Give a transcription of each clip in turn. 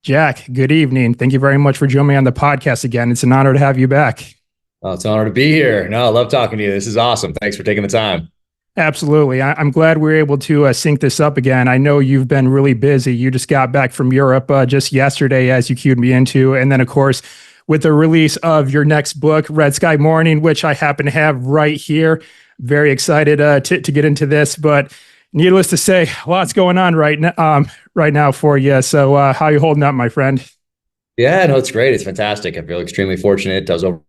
Jack, good evening. Thank you very much for joining me on the podcast again. It's an honor to have you back. Oh, it's an honor to be here. No, I love talking to you. This is awesome. Thanks for taking the time. Absolutely. I'm glad we're able to sync this up again. I know you've been really busy. You just got back from Europe just yesterday, as you cued me into. And then, of course, with the release of your next book, Red Sky Mourning, which I happen to have right here. Very excited to get into this. But needless to say, lots going on right now for you. So how are you holding up, my friend? Yeah, no, it's great. It's fantastic. I feel extremely fortunate. I was over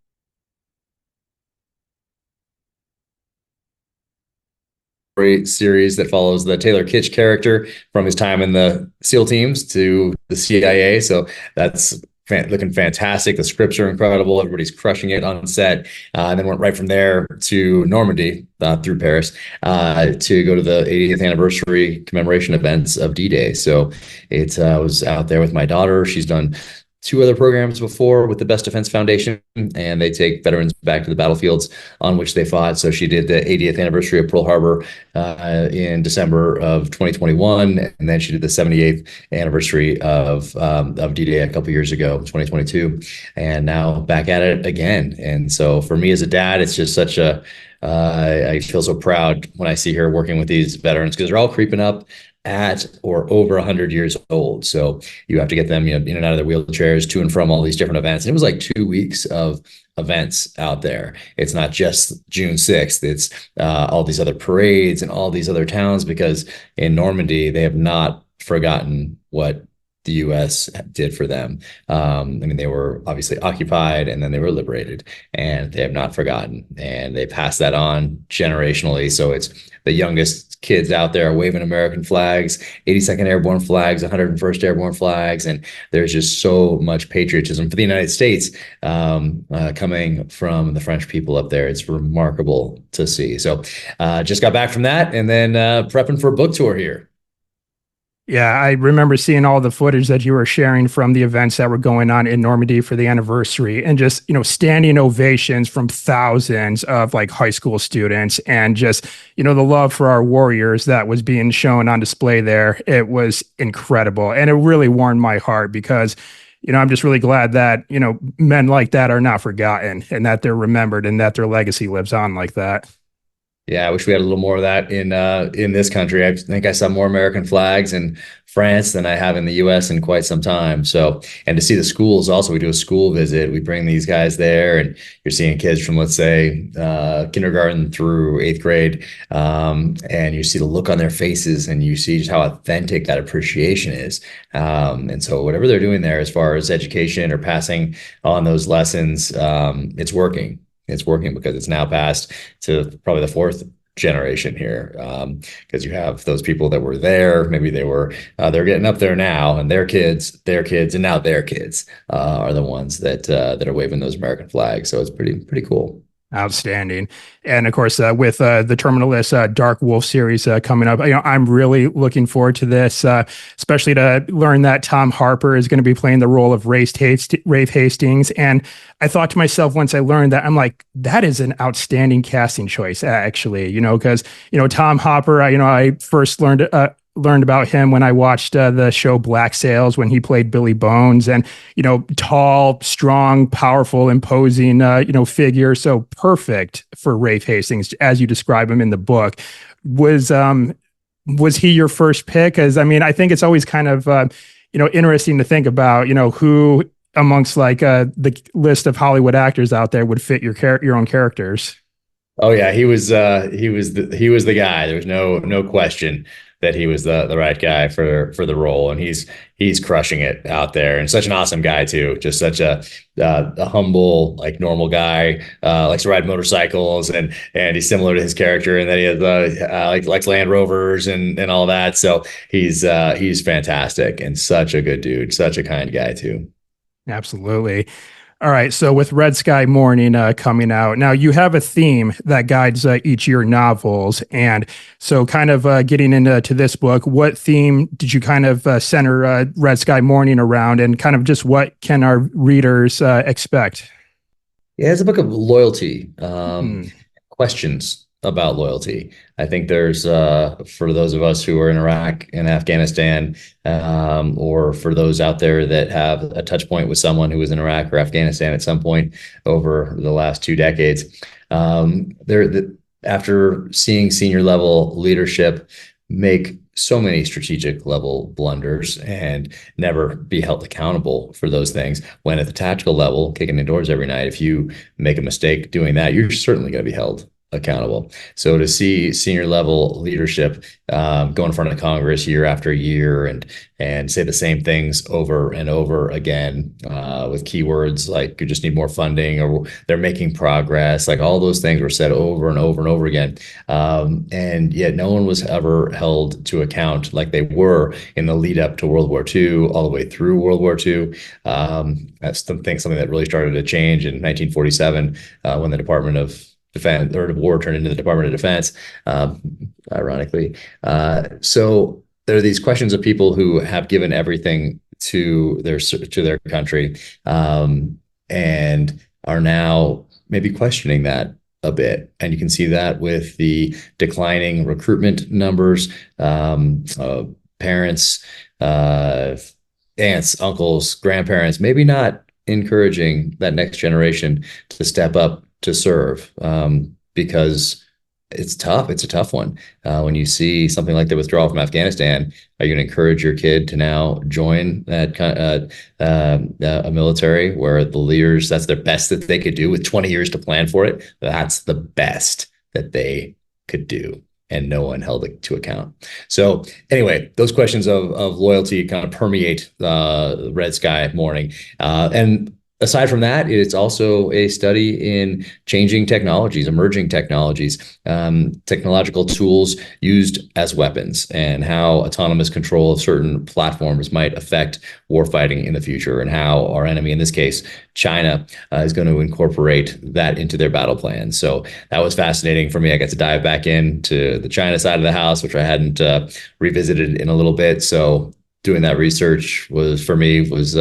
a series that follows the Taylor Kitsch character from his time in the SEAL teams to the CIA. So that's looking fantastic. The scripts are incredible. Everybody's crushing it on set. And then went right from there to Normandy through Paris to go to the 80th anniversary commemoration events of D-Day. So it was out there with my daughter. She's done two other programs before with the Best Defense Foundation, and they take veterans back to the battlefields on which they fought. So she did the 80th anniversary of Pearl Harbor in December of 2021, and then she did the 78th anniversary of D-Day a couple years ago, 2022, and now back at it again. And so for me as a dad, it's just such a I feel so proud when I see her working with these veterans because they're all creeping up at or over 100 years old. So you have to get them, in and out of their wheelchairs to and from all these different events. And it was like 2 weeks of events out there. It's not just June 6th. It's all these other parades and all these other towns, because in Normandy, they have not forgotten what the U.S. did for them. They were obviously occupied and then they were liberated, and they have not forgotten, and they pass that on generationally. So it's the youngest kids out there are waving American flags, 82nd Airborne flags, 101st Airborne flags, and there's just so much patriotism for the United States coming from the French people up there. It's remarkable to see. So just got back from that, and then prepping for a book tour here. Yeah, I remember seeing all the footage that you were sharing from the events that were going on in Normandy for the anniversary, and just, standing ovations from thousands of like high school students, and just, the love for our warriors that was being shown on display there. It was incredible. And it really warmed my heart because, I'm just really glad that, men like that are not forgotten, and that they're remembered, and that their legacy lives on like that. Yeah, I wish we had a little more of that in this country. I think I saw more American flags in France than I have in the U.S. in quite some time. So, and to see the schools also, we do a school visit. We bring these guys there, and you're seeing kids from, let's say, kindergarten through eighth grade, and you see the look on their faces, and you see just how authentic that appreciation is. And so, whatever they're doing there as far as education or passing on those lessons, it's working. It's working because it's now passed to probably the fourth generation here, because you have those people that were there. Maybe they're getting up there now, and their kids, and now their kids are the ones that are waving those American flags. So it's pretty cool. Outstanding. And of course, with the Terminalist Dark Wolf series coming up, I'm really looking forward to this, especially to learn that Tom Harper is going to be playing the role of Rafe Hastings. And I thought to myself, once I learned that, I'm like, that is an outstanding casting choice, actually, because, Tom Harper, I first learned about him when I watched the show Black Sails, when he played Billy Bones, and, tall, strong, powerful, imposing, figure. So perfect for Rafe Hastings, as you describe him in the book. Was he your first pick? Because, I think it's always kind of, interesting to think about, who amongst like the list of Hollywood actors out there would fit your own characters. Oh yeah, he was the guy. There was no question that he was the right guy for the role, and he's crushing it out there, and such an awesome guy too. Just such a humble, like, normal guy. Likes to ride motorcycles, and he's similar to his character, and then he has likes Land Rovers and all that. So he's fantastic, and such a good dude, such a kind guy too. Absolutely. All right. So with Red Sky Mourning coming out, now you have a theme that guides each of your novels. And so kind of getting into this book, what theme did you kind of center Red Sky Mourning around, and kind of just what can our readers expect? Yeah, it's a book of loyalty, questions about loyalty. I think there's for those of us who are in Iraq and Afghanistan, or for those out there that have a touch point with someone who was in Iraq or Afghanistan at some point over the last 2 decades, after seeing senior level leadership make so many strategic level blunders and never be held accountable for those things, when at the tactical level, kicking the doors every night, if you make a mistake doing that, you're certainly going to be held accountable. So to see senior level leadership go in front of Congress year after year and say the same things over and over again, with keywords like you just need more funding, or they're making progress, like all those things were said over and over and over again, and yet no one was ever held to account like they were in the lead up to World War II, all the way through World War II. That's something that really started to change in 1947, when the Department of Defense, or the war turned into the Department of Defense, ironically. So there are these questions of people who have given everything to their country, and are now maybe questioning that a bit. And you can see that with the declining recruitment numbers, parents, aunts, uncles, grandparents, maybe not encouraging that next generation to step up to serve, because it's tough. It's a tough one. When you see something like the withdrawal from Afghanistan, are you going to encourage your kid to now join that a military where the leaders, that's their best that they could do with 20 years to plan for it? That's the best that they could do, and no one held it to account. So anyway, those questions of loyalty kind of permeate Red Sky Mourning. And aside from that, it's also a study in changing technologies, emerging technologies, technological tools used as weapons, and how autonomous control of certain platforms might affect warfighting in the future, and how our enemy, in this case, China, is going to incorporate that into their battle plan. So that was fascinating for me. I got to dive back into the China side of the house, which I hadn't revisited in a little bit. So doing that research was, for me, was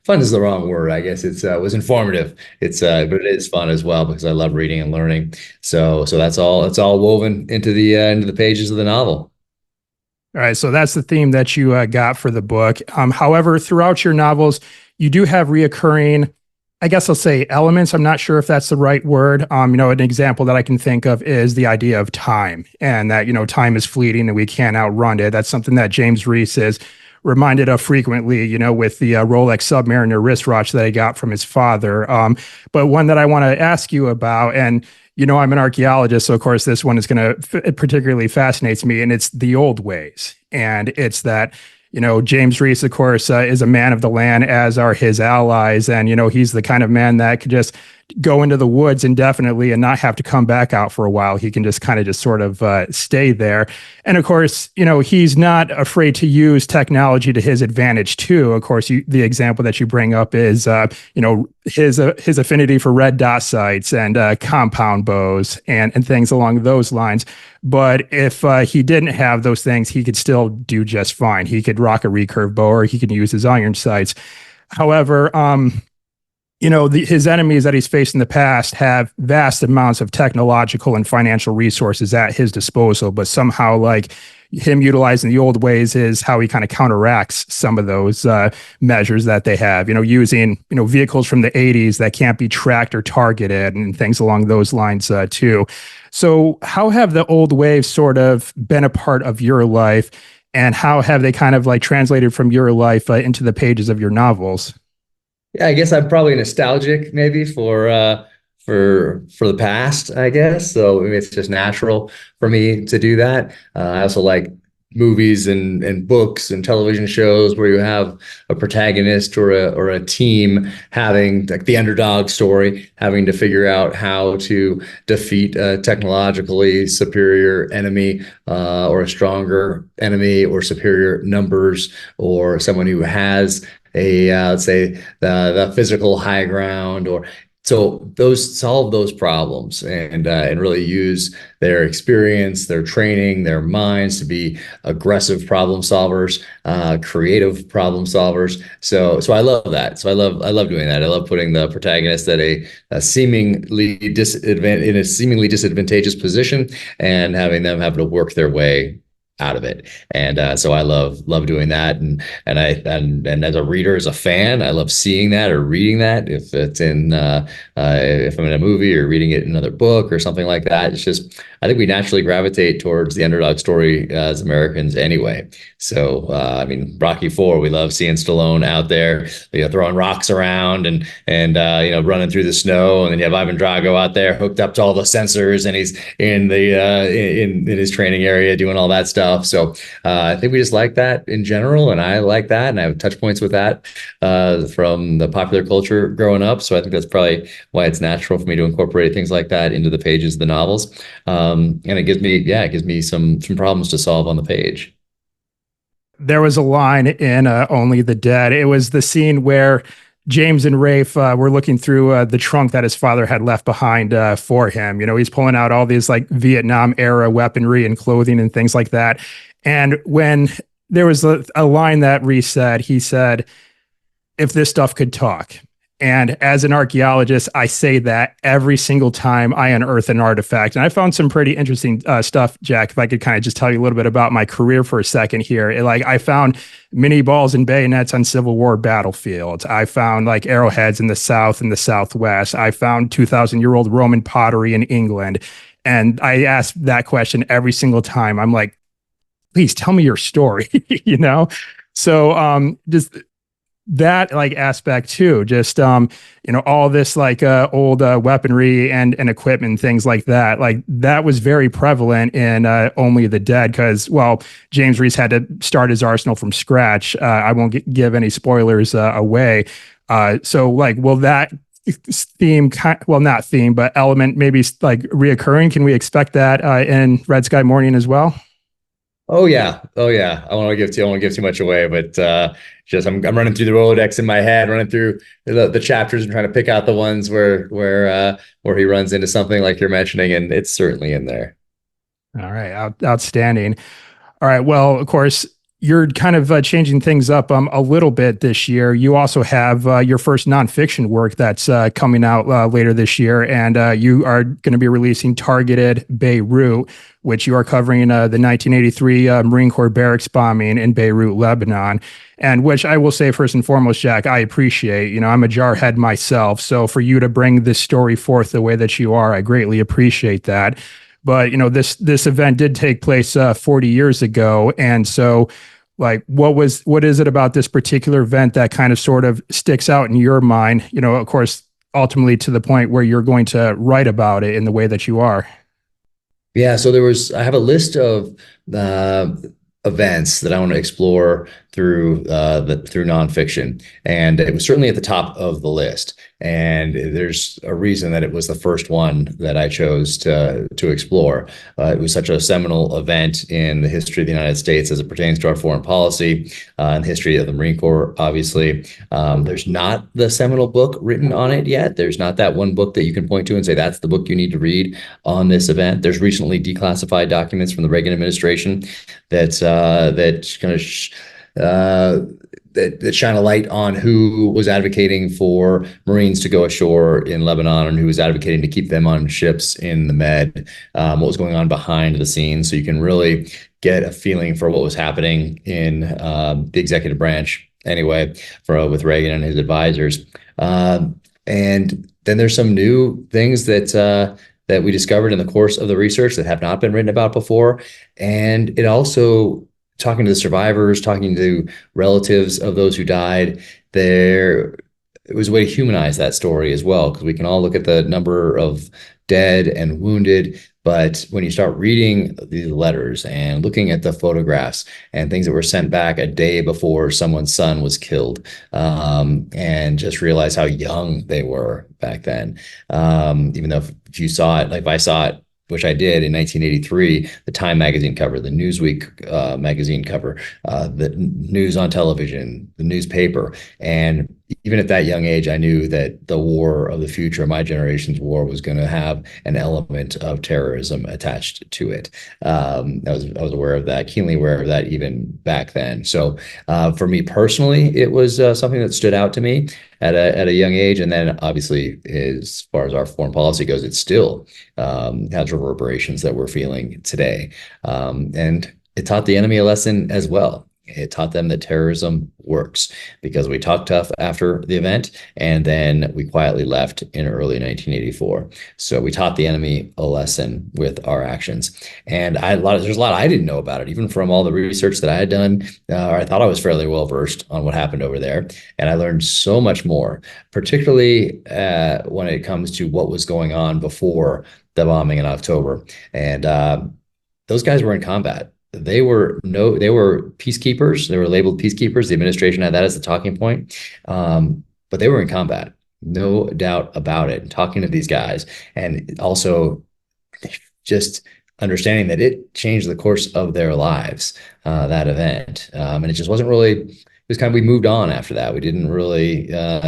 fun is the wrong word. I guess it's was informative. But it is fun as well, because I love reading and learning. So that's all. It's all woven into the pages of the novel. All right, so that's the theme that you got for the book. However, throughout your novels, you do have reoccurring, I guess I'll say, elements. I'm not sure if that's the right word. An example that I can think of is the idea of time, and that, time is fleeting and we can't outrun it. That's something that James Reese is reminded of frequently, with the Rolex Submariner wristwatch that he got from his father. But one that I want to ask you about, and I'm an archaeologist, so of course this one is going to it particularly fascinates me, and it's the old ways. And it's that, James Reese, of course, is a man of the land, as are his allies. And, he's the kind of man that could just go into the woods indefinitely and not have to come back out for a while. He can just kind of sort of stay there. And of course, he's not afraid to use technology to his advantage too. Of course, the example that you bring up is, his affinity for red dot sights and compound bows and things along those lines. But if he didn't have those things, he could still do just fine. He could rock a recurve bow, or he could use his iron sights. However, his enemies that he's faced in the past have vast amounts of technological and financial resources at his disposal, but somehow, like, him utilizing the old ways is how he kind of counteracts some of those measures that they have, using, vehicles from the 80s that can't be tracked or targeted and things along those lines too. So how have the old ways sort of been a part of your life, and how have they kind of like translated from your life into the pages of your novels? Yeah, I guess I'm probably nostalgic, maybe, for the past, I guess. So maybe it's just natural for me to do that. I also like movies and books and television shows where you have a protagonist or a team having, like, the underdog story, having to figure out how to defeat a technologically superior enemy, or a stronger enemy, or superior numbers, or someone who has let's say the physical high ground, or So those solve those problems and really use their experience, their training, their minds to be aggressive problem solvers, creative problem solvers. So I love that. I love doing that. I love putting the protagonist at a in a seemingly disadvantageous position and having them have to work their way out of it. And so I love doing that. And as a reader, as a fan, I love seeing that or reading that. If it's in if I'm in a movie or reading it in another book or something like that, it's just I think we naturally gravitate towards the underdog story as Americans anyway. So I mean, Rocky IV, we love seeing Stallone out there, throwing rocks around and running through the snow, and then you have Ivan Drago out there hooked up to all the sensors, and he's in the in his training area doing all that stuff. So I think we just like that in general, and I like that, and I have touch points with that from the popular culture growing up. So I think that's probably why it's natural for me to incorporate things like that into the pages of the novels. And it gives me some problems to solve on the page. There was a line in Only the Dead. It was the scene where James and Rafe were looking through the trunk that his father had left behind for him. He's pulling out all these like Vietnam era weaponry and clothing and things like that. And when there was a line that Reese said, he said, "If this stuff could talk." And as an archaeologist, I say that every single time I unearth an artifact. And I found some pretty interesting stuff, Jack. If I could kind of just tell you a little bit about my career for a second here. I found mini balls and bayonets on Civil War battlefields. I found like arrowheads in the South and the Southwest. I found 2,000-year-old Roman pottery in England. And I ask that question every single time. I'm like, please tell me your story, So just that like aspect too, just all this like old weaponry and equipment, things like that, that was very prevalent in Only the Dead, because James Reese had to start his arsenal from scratch. I won't give any spoilers away. So will that theme not theme but element maybe like reoccurring? Can we expect that in Red Sky Mourning as well? Oh yeah. Oh yeah. I won't give too much away, but just I'm running through the Rolodex in my head, running through the chapters and trying to pick out the ones where he runs into something like you're mentioning, and it's certainly in there. All right. Outstanding. All right. Well, of course, you're kind of changing things up a little bit this year. You also have your first nonfiction work that's coming out later this year, and you are going to be releasing Targeted Beirut, which you are covering the 1983 Marine Corps barracks bombing in Beirut, Lebanon, and which I will say first and foremost, Jack, I appreciate. I'm a jarhead myself, so for you to bring this story forth the way that you are, I greatly appreciate that. But this event did take place 40 years ago, and so what is it about this particular event that kind of sort of sticks out in your mind? Of course, ultimately to the point where you're going to write about it in the way that you are. Yeah, so I have a list of events that I want to explore through through nonfiction, and it was certainly at the top of the list. And there's a reason that it was the first one that I chose to explore. It was such a seminal event in the history of the United States as it pertains to our foreign policy and history of the Marine Corps. Obviously, there's not the seminal book written on it yet. There's not that one book that you can point to and say that's the book you need to read on this event. There's recently declassified documents from the Reagan administration that kind of that shine a light on who was advocating for Marines to go ashore in Lebanon and who was advocating to keep them on ships in the Med, what was going on behind the scenes. So you can really get a feeling for what was happening in the executive branch anyway, with Reagan and his advisors. And then there's some new things that we discovered in the course of the research that have not been written about before. And it also, talking to the survivors, talking to relatives of those who died, it was a way to humanize that story as well, because we can all look at the number of dead and wounded, but when you start reading these letters and looking at the photographs and things that were sent back a day before someone's son was killed, and just realize how young they were back then, even though if you saw it, like if I saw it, which I did in 1983, the Time magazine cover, the Newsweek magazine cover, the news on television, the newspaper, and even at that young age, I knew that the war of the future, my generation's war, was going to have an element of terrorism attached to it. I was aware of that, keenly aware of that even back then. So for me personally, it was something that stood out to me at a young age. And then obviously, as far as our foreign policy goes, it still has reverberations that we're feeling today. And it taught the enemy a lesson as well. It taught them that terrorism works, because we talked tough after the event, and then we quietly left in early 1984. So we taught the enemy a lesson with our actions. And there's a lot I didn't know about it, even from all the research that I had done. I thought I was fairly well versed on what happened over there, and I learned so much more, particularly when it comes to what was going on before the bombing in October. And those guys were in combat. They were peacekeepers. They were labeled peacekeepers. The administration had that as the talking point. But they were in combat, no doubt about it. And talking to these guys, and also just understanding that it changed the course of their lives, that event. And it just wasn't really, it was kind of, we moved on after that. We didn't really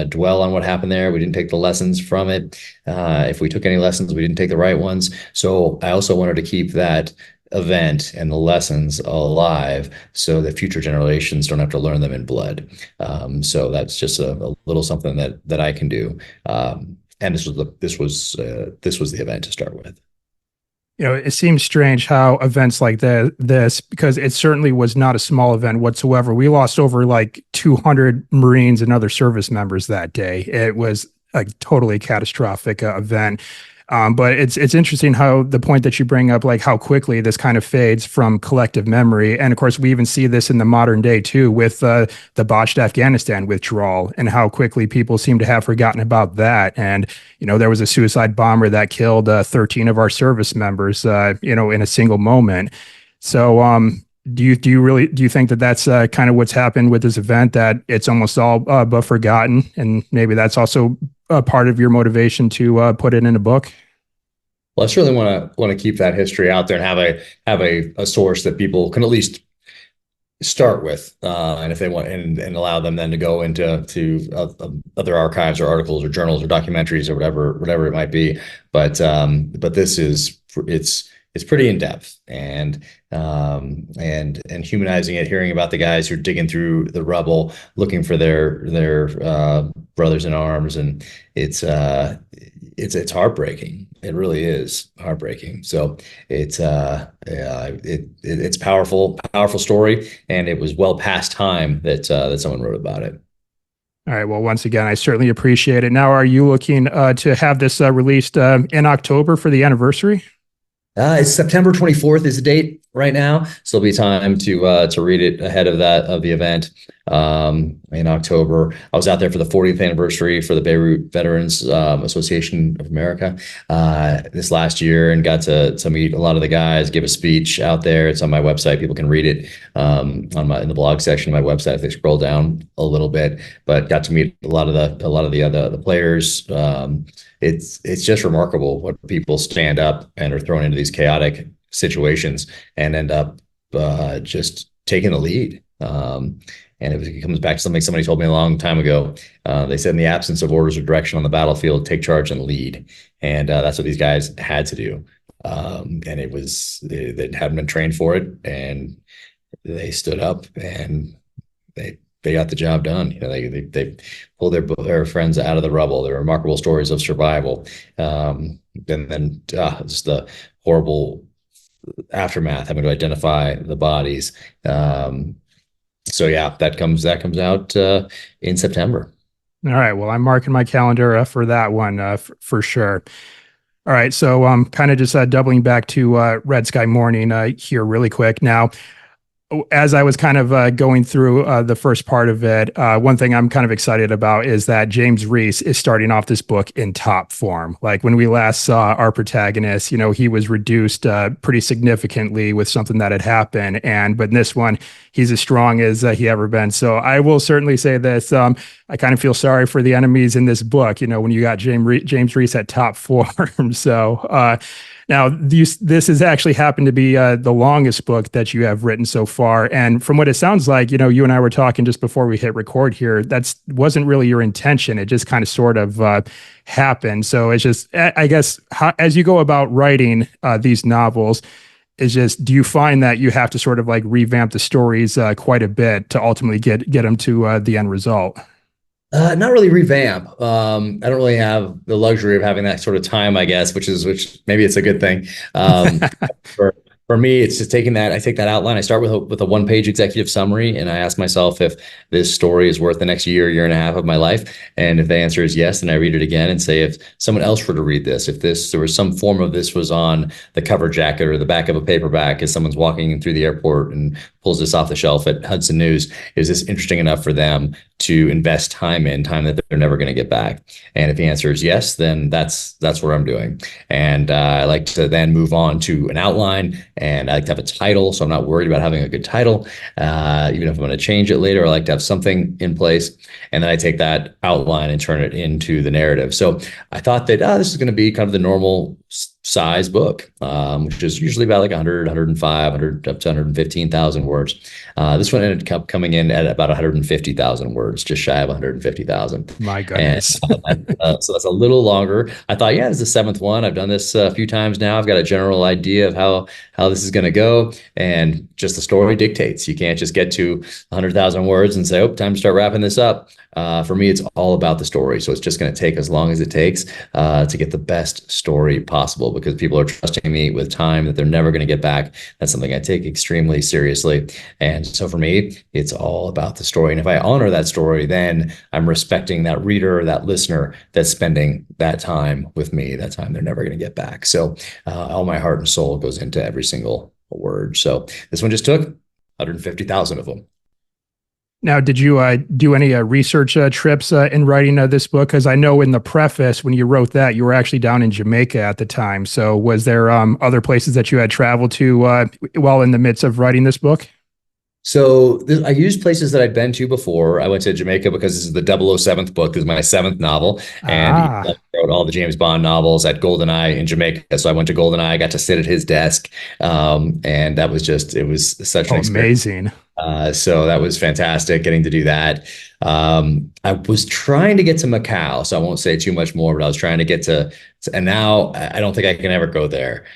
dwell on what happened there. We didn't take the lessons from it. If we took any lessons, we didn't take the right ones. So I also wanted to keep that event and the lessons alive, so that future generations don't have to learn them in blood. So that's just a little something that I can do. And this was the event to start with. It seems strange how events like this, because it certainly was not a small event whatsoever. We lost over like 200 Marines and other service members that day. It was a totally catastrophic event. But it's interesting how the point that you bring up, like how quickly this kind of fades from collective memory. And of course, we even see this in the modern day too, with the botched Afghanistan withdrawal, and how quickly people seem to have forgotten about that. And, there was a suicide bomber that killed 13 of our service members, in a single moment. So, do you think that that's kind of what's happened with this event, that it's almost all but forgotten, and maybe that's also a part of your motivation to put it in a book? Well, I certainly want to keep that history out there and have a source that people can at least start with, and if they want, and allow them then to go into other archives or articles or journals or documentaries or whatever it might be. But this is it's pretty in depth, and humanizing it, hearing about the guys who are digging through the rubble looking for their brothers in arms, and it's heartbreaking. It really is heartbreaking. So it's powerful story, and it was well past time that someone wrote about it. All right. Well, once again, I certainly appreciate it. Now, are you looking to have this released in October for the anniversary? It's September 24th is the date right now, so there'll be time to read it ahead of the event in October. I was out there for the 40th anniversary for the Beirut Veterans Association of America this last year, and got to meet a lot of the guys, give a speech out there. It's on my website. People can read it in the blog section of my website if they scroll down a little bit. But got to meet a lot of the players. It's just remarkable what people stand up and are thrown into these chaotic situations and end up just taking the lead. And it comes back to something somebody told me a long time ago. They said, in the absence of orders or direction on the battlefield, take charge and lead. And that's what these guys had to do. And they hadn't been trained for it, and they stood up and they got the job done. They pulled their friends out of the rubble. There are remarkable stories of survival. And then just the horrible aftermath, having to identify the bodies. So yeah, that comes out in September. All right. Well, I'm marking my calendar for that one for sure. All right. So kind of just doubling back to Red Sky Mourning here really quick. Now, as I was kind of going through the first part of it, one thing I'm kind of excited about is that James Reese is starting off this book in top form. Like when we last saw our protagonist, he was reduced pretty significantly with something that had happened. But in this one, he's as strong as he ever been. So I will certainly say this. I kind of feel sorry for the enemies in this book, when you got James Reese at top form. So Now, this has actually happened to be the longest book that you have written so far. And from what it sounds like, you and I were talking just before we hit record here, that's wasn't really your intention. It just kind of sort of happened. So it's just, I guess, as you go about writing these novels, is just, do you find that you have to sort of like revamp the stories quite a bit to ultimately get them to the end result? Not really revamp. I don't really have the luxury of having that sort of time, I guess, which maybe it's a good thing. For for me, it's just taking that. I take that outline. I start with a one-page executive summary, and I ask myself if this story is worth the next year and a half of my life. And if the answer is yes, then I read it again and say, if someone else were to read this, if there was some form of this was on the cover jacket or the back of a paperback as someone's walking through the airport and pulls this off the shelf at Hudson News, is this interesting enough for them to invest time that they're never going to get back? And if the answer is yes, then that's what I'm doing. And I like to then move on to an outline, and I like to have a title, so I'm not worried about having a good title. Even if I'm going to change it later, I like to have something in place. And then I take that outline and turn it into the narrative. So I thought that this is going to be kind of the normal size book, which is usually about like 100, 105, 100 up to 115,000 words. This one ended up coming in at about 150,000 words, just shy of 150,000. My And goodness. so that's a little longer. I thought, yeah, this is the seventh one. I've done this a few times now. I've got a general idea of how this is going to go, and just the story dictates. You can't just get to 100,000 words and say, oh, time to start wrapping this up. For me, it's all about the story. So it's just going to take as long as it takes to get the best story possible, because people are trusting me with time that they're never going to get back. That's something I take extremely seriously. And so for me, it's all about the story. And if I honor that story, then I'm respecting that reader, that listener that's spending that time with me, that time they're never going to get back. So all my heart and soul goes into every single word. So this one just took 150,000 of them. Now, did you do any research trips in writing this book? Because I know in the preface, when you wrote that, you were actually down in Jamaica at the time. So was there other places that you had traveled to while in the midst of writing this book? So I used places that I'd been to before. I went to Jamaica because this is the 007th book. This is my seventh novel. And Ah, I wrote all the James Bond novels at GoldenEye in Jamaica. So I went to GoldenEye, I got to sit at his desk. And that was it was such an experience. amazing. So that was fantastic getting to do that. I was trying to get to Macau, so I won't say too much more, but I was trying to get and now I don't think I can ever go there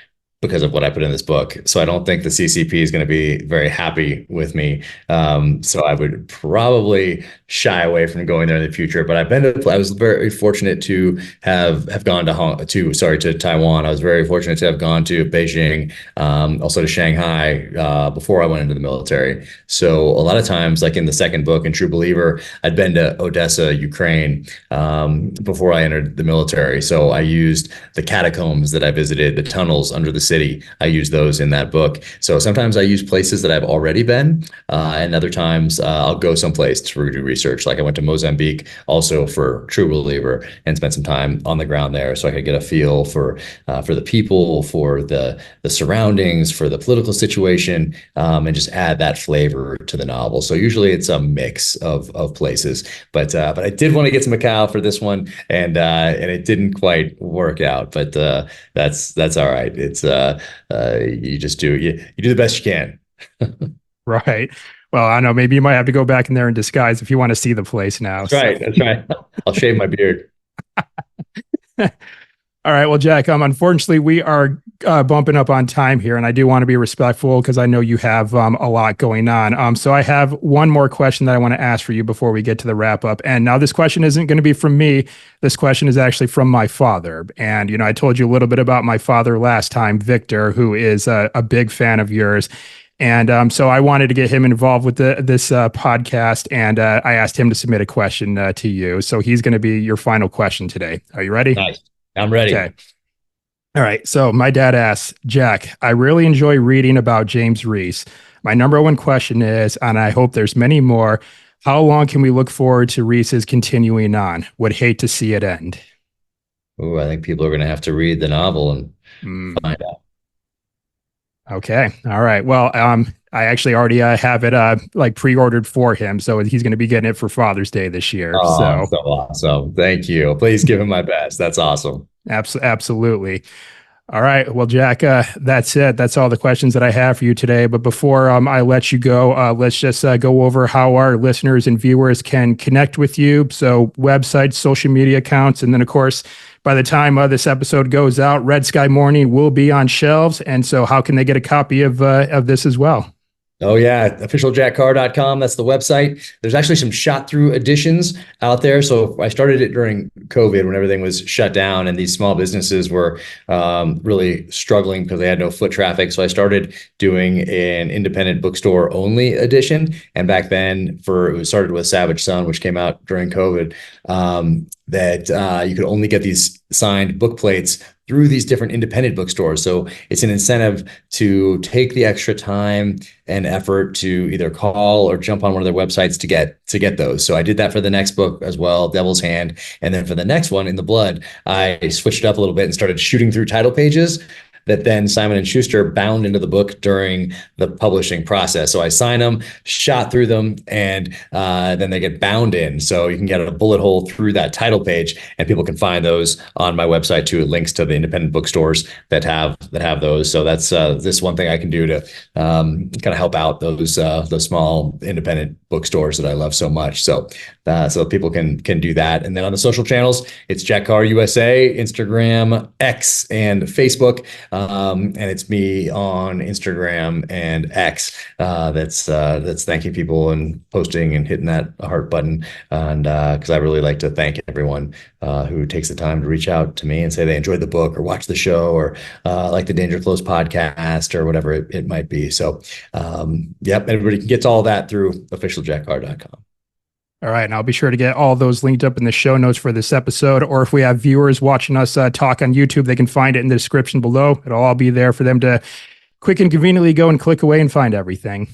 because of what I put in this book. So I don't think the CCP is going to be very happy with me. So I would probably shy away from going there in the future. But I was very fortunate to have gone to Taiwan. I was very fortunate to have gone to Beijing, also to Shanghai before I went into the military. So a lot of times, like in the second book, in True Believer, I'd been to Odessa, Ukraine, before I entered the military. So I used the catacombs that I visited, the tunnels under the city. I use those in that book. So sometimes I use places that I've already been, and other times I'll go someplace to do research. Like I went to Mozambique also for True Believer and spent some time on the ground there, so I could get a feel for the people, for the surroundings, for the political situation, and just add that flavor to the novel. So usually it's a mix of places, but I did want to get to Macau for this one, and it didn't quite work out. But that's all right. It's you just you do the best you can. Right. Well, I know maybe you might have to go back in there in disguise if you want to see the place now. That's right. That's right. I'll shave my beard. All right. Well, Jack, unfortunately, we are bumping up on time here, and I do want to be respectful because I know you have a lot going on. So I have one more question that I want to ask for you before we get to the wrap up. And now this question isn't going to be from me. This question is actually from my father. And, I told you a little bit about my father last time, Victor, who is a big fan of yours. And so I wanted to get him involved with this podcast, and I asked him to submit a question to you. So he's going to be your final question today. Are you ready? Nice. I'm ready. Okay. All right. So my dad asks, Jack, I really enjoy reading about James Reese. My number one question is, and I hope there's many more, how long can we look forward to Reese's continuing on? Would hate to see it end. Oh, I think people are going to have to read the novel and find out. Okay. All right. Well, I actually already have it like pre-ordered for him, so he's going to be getting it for Father's Day this year. Oh, So so awesome. Thank you. Please give him my best. That's awesome. absolutely. All right. Well, Jack, that's it. That's all the questions that I have for you today. But before I let you go, let's just go over how our listeners and viewers can connect with you. So, websites, social media accounts, and then, of course, by the time this episode goes out, Red Sky Mourning will be on shelves. And so, how can they get a copy of this as well? Oh yeah, officialjackcarr.com. That's the website. There's actually some shot through editions out there. So I started it during COVID when everything was shut down and these small businesses were really struggling because they had no foot traffic. So I started doing an independent bookstore only edition. And back then, it started with Savage Son, which came out during COVID. That you could only get these signed book plates through these different independent bookstores. So it's an incentive to take the extra time and effort to either call or jump on one of their websites to get those. So I did that for the next book as well, Devil's Hand. And then for the next one, In the Blood, I switched it up a little bit and started shooting through title pages that then Simon & Schuster bound into the book during the publishing process. So I sign them, shot through them, and then they get bound in. So you can get a bullet hole through that title page, and people can find those on my website too. Links to the independent bookstores that have those. So that's this one thing I can do to kind of help out those small independent bookstores that I love so much. So people can do that. And then on the social channels, it's Jack Carr USA, Instagram, X, and Facebook. And it's me on Instagram and X that's thanking people and posting and hitting that heart button. And because I really like to thank everyone who takes the time to reach out to me and say they enjoyed the book or watch the show or like the Danger Close podcast or whatever it might be. So yep, everybody gets all that through officialjackcarr.com. All right. And I'll be sure to get all those linked up in the show notes for this episode. Or if we have viewers watching us talk on YouTube, they can find it in the description below. It'll all be there for them to quick and conveniently go and click away and find everything.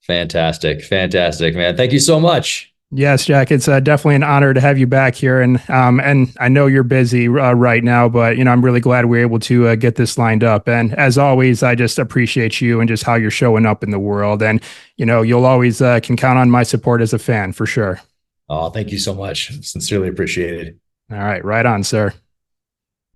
Fantastic. Fantastic, man. Thank you so much. Yes, Jack, it's definitely an honor to have you back here. And I know you're busy right now, but, I'm really glad we're able to get this lined up. And as always, I just appreciate you and just how you're showing up in the world. And, you'll always can count on my support as a fan for sure. Oh, thank you so much. Sincerely appreciated. All right. Right on, sir.